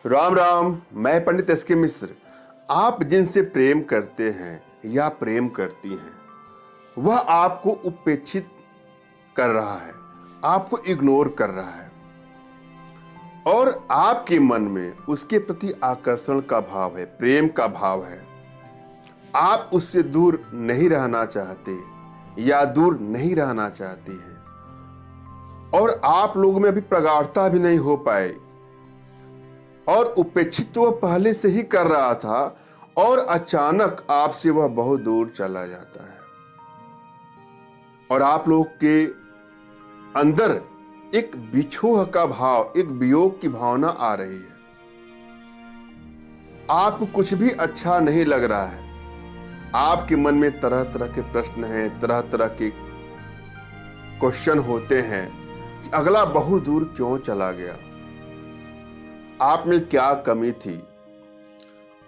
राम राम। मैं पंडित एस के मिश्र। आप जिनसे प्रेम करते हैं या प्रेम करती हैं वह आपको उपेक्षित कर रहा है, आपको इग्नोर कर रहा है और आपके मन में उसके प्रति आकर्षण का भाव है, प्रेम का भाव है। आप उससे दूर नहीं रहना चाहते या दूर नहीं रहना चाहती हैं और आप लोगों में अभी प्रगाढ़ता भी नहीं हो पाए और उपेक्षित तो वह पहले से ही कर रहा था और अचानक आपसे वह बहुत दूर चला जाता है और आप लोग के अंदर एक बिछोह का भाव, एक वियोग की भावना आ रही है। आपको कुछ भी अच्छा नहीं लग रहा है। आपके मन में तरह तरह के प्रश्न हैं, तरह तरह के क्वेश्चन होते हैं कि अगला बहुत दूर क्यों चला गया, आप में क्या कमी थी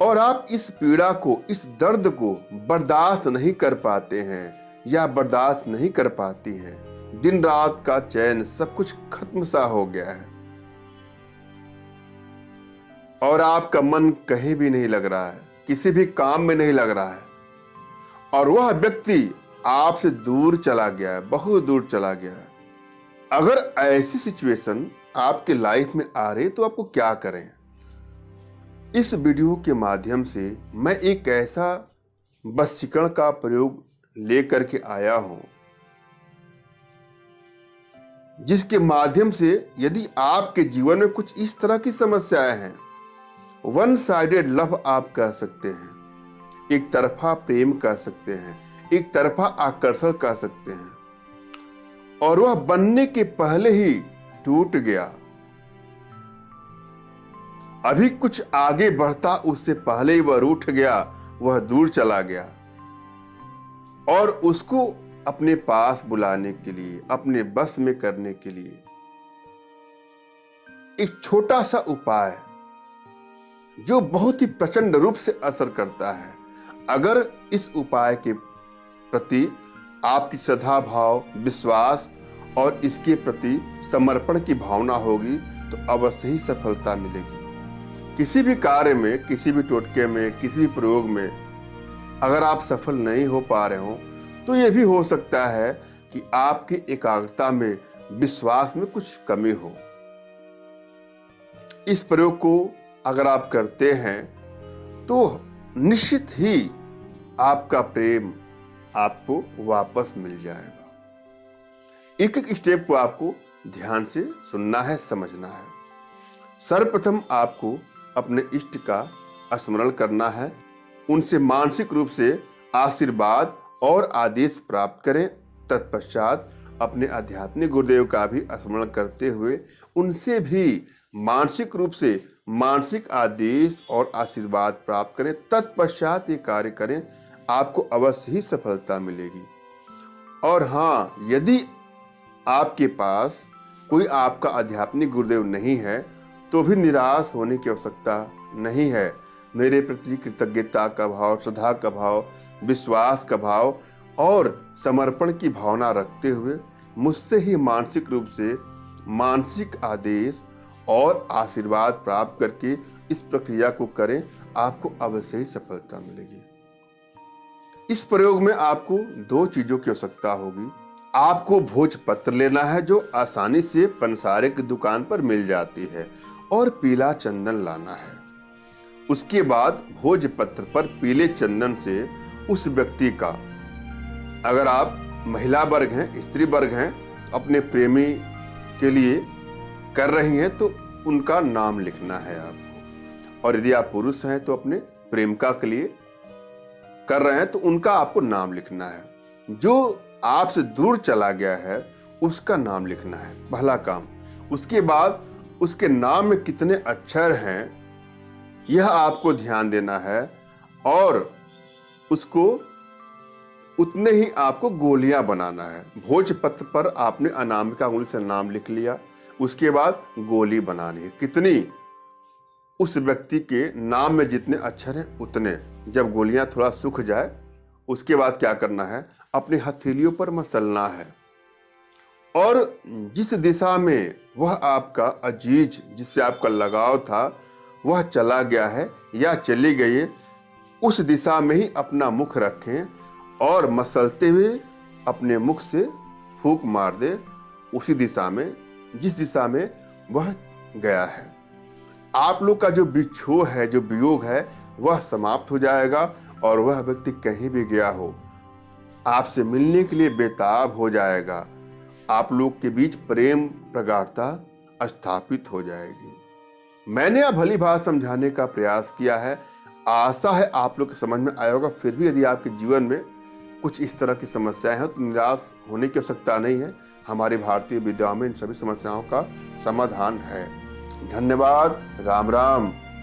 और आप इस पीड़ा को, इस दर्द को बर्दाश्त नहीं कर पाते हैं या बर्दाश्त नहीं कर पाती हैं। दिन रात का चैन सब कुछ खत्म सा हो गया है और आपका मन कहीं भी नहीं लग रहा है, किसी भी काम में नहीं लग रहा है और वह व्यक्ति आपसे दूर चला गया है, बहुत दूर चला गया है। अगर ऐसी सिचुएशन आपके लाइफ में आ रही तो आपको क्या करें? इस वीडियो के माध्यम से मैं एक ऐसा वशीकरण का प्रयोग लेकर के आया हूं जिसके माध्यम से यदि आपके जीवन में कुछ इस तरह की समस्याएं हैं, वन साइडेड लव आप कह सकते हैं, एक तरफा प्रेम कह सकते हैं, एक तरफा आकर्षण कह सकते हैं और वह बनने के पहले ही टूट गया, अभी कुछ आगे बढ़ता उससे पहले ही वह रूठ गया, वह दूर चला गया और उसको अपने पास बुलाने के लिए, अपने बस में करने के लिए एक छोटा सा उपाय जो बहुत ही प्रचंड रूप से असर करता है। अगर इस उपाय के प्रति आपकी श्रद्धा भाव, विश्वास और इसके प्रति समर्पण की भावना होगी तो अवश्य ही सफलता मिलेगी। किसी भी कार्य में, किसी भी टोटके में, किसी भी प्रयोग में अगर आप सफल नहीं हो पा रहे हो तो यह भी हो सकता है कि आपकी एकाग्रता में, विश्वास में कुछ कमी हो। इस प्रयोग को अगर आप करते हैं तो निश्चित ही आपका प्रेम आपको वापस मिल जाएगा। एक एक स्टेप को आपको ध्यान से सुनना है, समझना है। सर्वप्रथम आपको अपने इष्ट का स्मरण करना है, उनसे मानसिक रूप से आशीर्वाद और आदेश प्राप्त करें। तत्पश्चात अपने आध्यात्मिक गुरुदेव का भी स्मरण करते हुए उनसे भी मानसिक रूप से मानसिक आदेश और आशीर्वाद प्राप्त करें। तत्पश्चात ये कार्य करें, आपको अवश्य ही सफलता मिलेगी। और हाँ, यदि आपके पास कोई आपका आध्यात्मिक गुरुदेव नहीं है तो भी निराश होने की आवश्यकता नहीं है। मेरे प्रति कृतज्ञता का भाव, श्रद्धा का भाव, विश्वास का भाव और समर्पण की भावना रखते हुए मुझसे ही मानसिक रूप से मानसिक आदेश और आशीर्वाद प्राप्त करके इस प्रक्रिया को करें, आपको अवश्य ही सफलता मिलेगी। इस प्रयोग में आपको दो चीजों की आवश्यकता होगी। आपको भोजपत्र लेना है जो आसानी से पंसारे की दुकान पर मिल जाती है और पीला चंदन लाना है। उसके बाद भोजपत्र पर पीले चंदन से उस व्यक्ति का, अगर आप महिला वर्ग हैं, स्त्री वर्ग हैं, अपने प्रेमी के लिए कर रही हैं तो उनका नाम लिखना है आपको, और यदि आप पुरुष हैं तो अपने प्रेमिका के लिए कर रहे हैं तो उनका आपको नाम लिखना है। जो आपसे दूर चला गया है उसका नाम लिखना है, पहला काम। उसके बाद उसके नाम में कितने अक्षर हैं यह आपको ध्यान देना है और उसको उतने ही आपको गोलियां बनाना है। भोजपत्र पर आपने अनामिका अंगुली से नाम लिख लिया, उसके बाद गोली बनानी है। कितनी? उस व्यक्ति के नाम में जितने अक्षर हैं उतने। जब गोलियां थोड़ा सूख जाए उसके बाद क्या करना है, अपनी हथेलियों पर मसलना है और जिस दिशा में वह आपका अजीज, जिससे आपका लगाव था, वह चला गया है या चली गई है, उस दिशा में ही अपना मुख रखें और मसलते हुए अपने मुख से फूंक मार दे उसी दिशा में जिस दिशा में वह गया है। आप लोग का जो बिछोह है, जो वियोग है, वह समाप्त हो जाएगा और वह व्यक्ति कहीं भी गया हो आपसे मिलने के लिए बेताब हो जाएगा। आप लोग के बीच प्रेम प्रगाढ़ता स्थापित हो जाएगी। मैंने अब भली भांति समझाने का प्रयास किया है, आशा है आप लोग के समझ में आया होगा। फिर भी यदि आपके जीवन में कुछ इस तरह की समस्याएं हैं तो निराश होने की आवश्यकता नहीं है। हमारी भारतीय विद्याओं में इन सभी समस्याओं का समाधान है। धन्यवाद। राम राम।